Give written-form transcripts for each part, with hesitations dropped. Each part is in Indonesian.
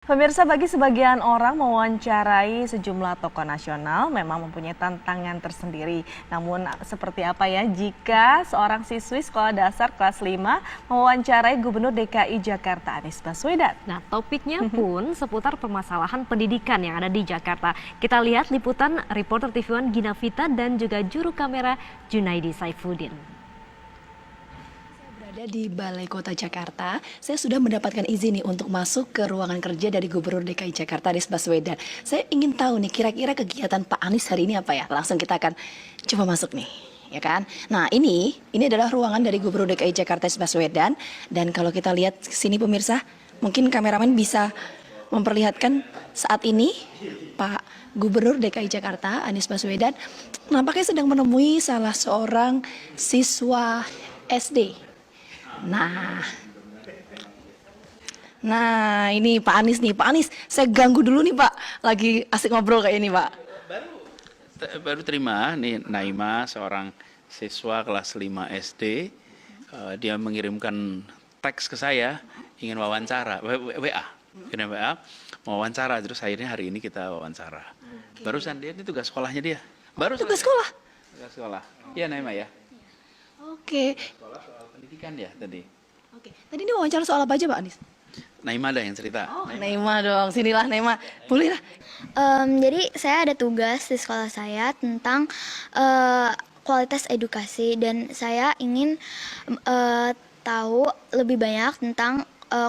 Pemirsa, bagi sebagian orang mewawancarai sejumlah tokoh nasional memang mempunyai tantangan tersendiri. Namun seperti apa ya jika seorang siswi sekolah dasar kelas 5 mewawancarai Gubernur DKI Jakarta Anies Baswedan? Nah, topiknya pun seputar permasalahan pendidikan yang ada di Jakarta. Kita lihat liputan reporter TV One Gina Vita dan juga juru kamera Junaidi Saifuddin. Berada di Balai Kota Jakarta, saya sudah mendapatkan izin nih untuk masuk ke ruangan kerja dari Gubernur DKI Jakarta Anies Baswedan. Saya ingin tahu nih kira-kira kegiatan Pak Anies hari ini apa ya? Langsung kita akan coba masuk nih, ya kan? Nah ini adalah ruangan dari Gubernur DKI Jakarta Anies Baswedan. Dan kalau kita lihat ke sini pemirsa, mungkin kameramen bisa memperlihatkan saat ini Pak Gubernur DKI Jakarta Anies Baswedan nampaknya sedang menemui salah seorang siswa SD. Nah ini Pak Anies nih. Pak Anies, saya ganggu dulu nih Pak. Lagi asik ngobrol kayak ini Pak. Baru terima nih Naima, seorang siswa kelas 5 SD. Dia mengirimkan teks ke saya, ingin wawancara, WA. Kirim WA, mau wawancara, terus akhirnya hari ini kita wawancara. Barusan dia, ini tugas sekolahnya dia. Baru Tugas sekolah? Tugas sekolah. Iya Naima ya. Oke. Sekolah soal pendidikan ya tadi. Oke. Tadi ini wawancara soal apa aja Pak Anies? Naima ada yang cerita. Oh, Naima dong. Sinilah Naima. Boleh lah. Jadi saya ada tugas di sekolah saya tentang kualitas edukasi dan saya ingin tahu lebih banyak tentang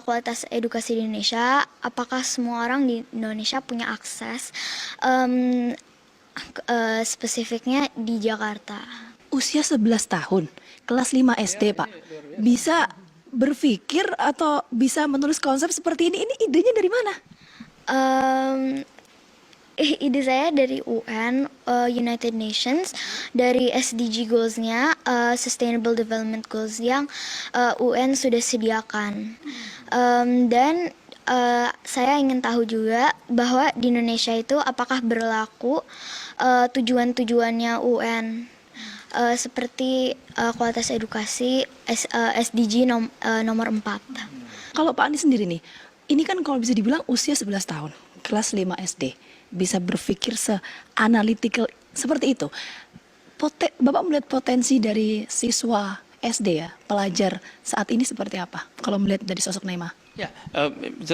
kualitas edukasi di Indonesia. Apakah semua orang di Indonesia punya akses, spesifiknya di Jakarta. Usia 11 tahun, kelas 5 SD Pak. Bisa berpikir atau bisa menulis konsep seperti ini idenya dari mana? Ide saya dari UN, United Nations, dari SDG Goals-nya, Sustainable Development Goals yang UN sudah sediakan. Dan saya ingin tahu juga bahwa di Indonesia itu apakah berlaku tujuan-tujuannya UN. Seperti kualitas edukasi SDG nomor 4. Kalau Pak Anies sendiri nih, ini kan kalau bisa dibilang usia 11 tahun, kelas 5 SD, bisa berpikir se-analytical seperti itu. Bapak melihat potensi dari siswa SD ya, pelajar saat ini seperti apa? Kalau melihat dari sosok Naima? Ya,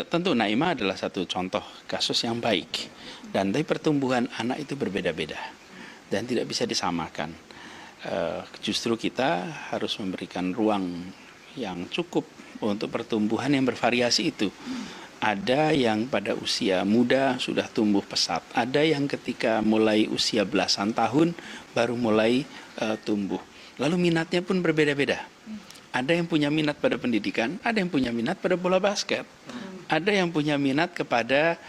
tentu Naima adalah satu contoh kasus yang baik. Dan tapi pertumbuhan anak itu berbeda-beda dan tidak bisa disamakan. Justru kita harus memberikan ruang yang cukup untuk pertumbuhan yang bervariasi itu. Ada yang pada usia muda sudah tumbuh pesat, ada yang ketika mulai usia belasan tahun baru mulai tumbuh. Lalu minatnya pun berbeda-beda. Ada yang punya minat pada pendidikan, ada yang punya minat pada bola basket, ada yang punya minat kepada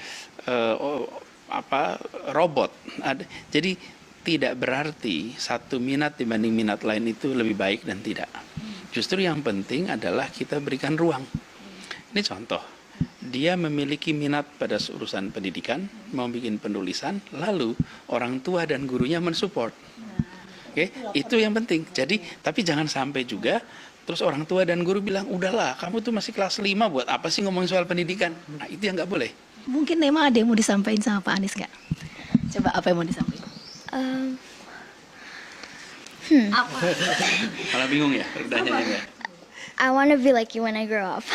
robot. Jadi tidak berarti satu minat dibanding minat lain itu lebih baik dan tidak. Justru yang penting adalah kita berikan ruang. Ini contoh, dia memiliki minat pada urusan pendidikan, mau bikin penulisan, lalu orang tua dan gurunya mensupport. Oke, itu yang penting. Jadi, tapi jangan sampai juga terus orang tua dan guru bilang, udahlah, kamu tuh masih kelas 5, buat apa sih ngomongin soal pendidikan? Nah, itu yang nggak boleh. Mungkin Naima ada yang mau disampaikan sama Pak Anies nggak? Coba apa yang mau disampaikan? Malah bingung ya pertanyaannya. I want to be like you when I grow up.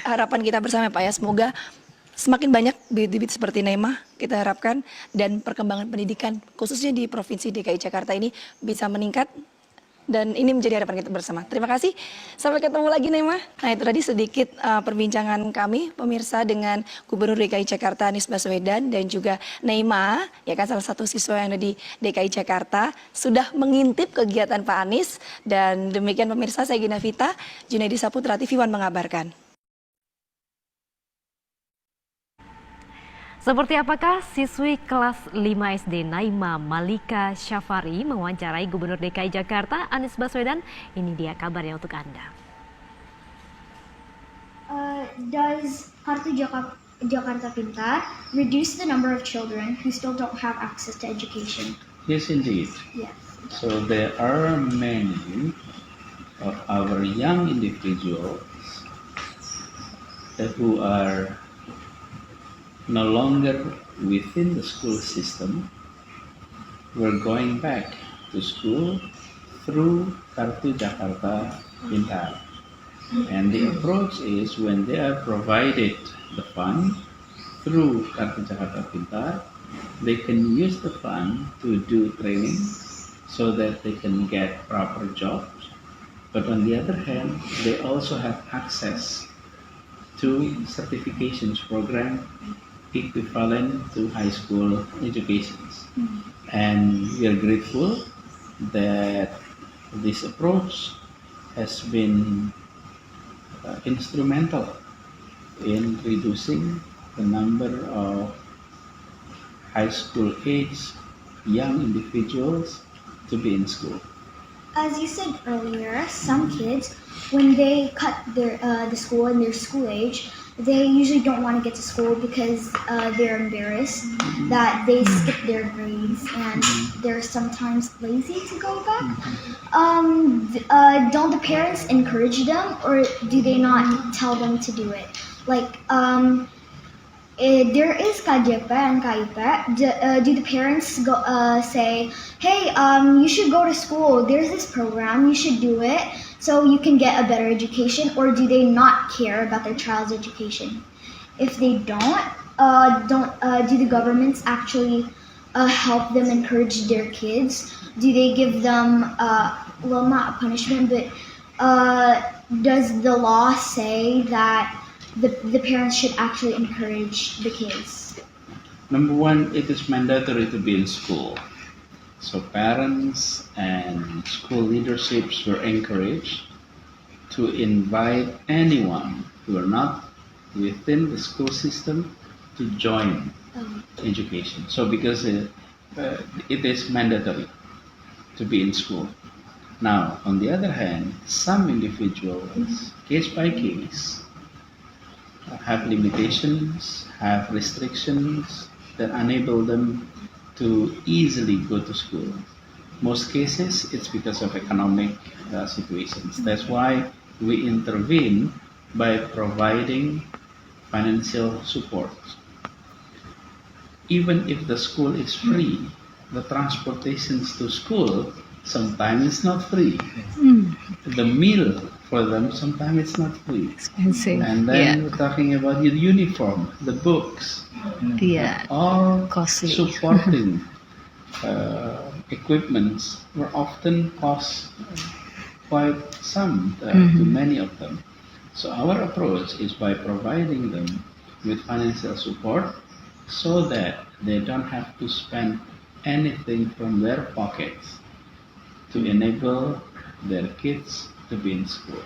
Harapan kita bersama Pak ya, semoga semakin banyak bibit-bibit seperti Naima kita harapkan dan perkembangan pendidikan khususnya di Provinsi DKI Jakarta ini bisa meningkat. Dan ini menjadi harapan kita bersama. Terima kasih. Sampai ketemu lagi Naima. Nah itu tadi sedikit perbincangan kami pemirsa dengan Gubernur DKI Jakarta Anies Baswedan dan juga Naima, ya kan salah satu siswa yang ada di DKI Jakarta sudah mengintip kegiatan Pak Anies. Dan demikian pemirsa, saya Gina Vita, Junaidi Saputra, TV One mengabarkan. Seperti apakah siswi kelas 5 SD Naima Malika Syafari mewawancarai Gubernur DKI Jakarta Anies Baswedan? Ini dia kabarnya untuk Anda. Does Kartu Jakarta Pintar reduce the number of children who still don't have access to education? Yes, indeed. Yes. So there are many of our young individuals who are no longer within the school system were going back to school through Kartu Jakarta Pintar. And the approach is when they are provided the fund through Kartu Jakarta Pintar, they can use the fund to do training so that they can get proper jobs. But on the other hand, they also have access to certifications program equivalent to high school educations. And we are grateful that this approach has been instrumental in reducing the number of high school age young individuals to be in school. As you said earlier, some kids, when they cut the school and their school age, they usually don't want to get to school because they're embarrassed that they skip their grades and they're sometimes lazy to go back. Don't the parents encourage them, or do they not tell them to do it? Like, there is KJP and KIP. Do the parents go say, "Hey, you should go to school. There's this program. You should do it so you can get a better education," or do they not care about their child's education? If they don't do the governments actually help them encourage their kids? Do they give them well, not a punishment, but does the law say that the parents should actually encourage the kids? Number one, it is mandatory to be in school. So parents and school leaderships were encouraged to invite anyone who are not within the school system to join education. So because it is mandatory to be in school. Now, on the other hand, some individuals, case by case, have limitations, have restrictions that enable them to easily go to school. Most cases, it's because of economic situations. That's why we intervene by providing financial support. Even if the school is free, the transportations to school sometimes it's not free. The meal for them sometimes it's not free. Expensive. And then we're talking about the uniform, the books, Yeah. all Costly. supporting equipments were often cost quite some to many of them. So our approach is by providing them with financial support so that they don't have to spend anything from their pockets to enable their kids to be in school.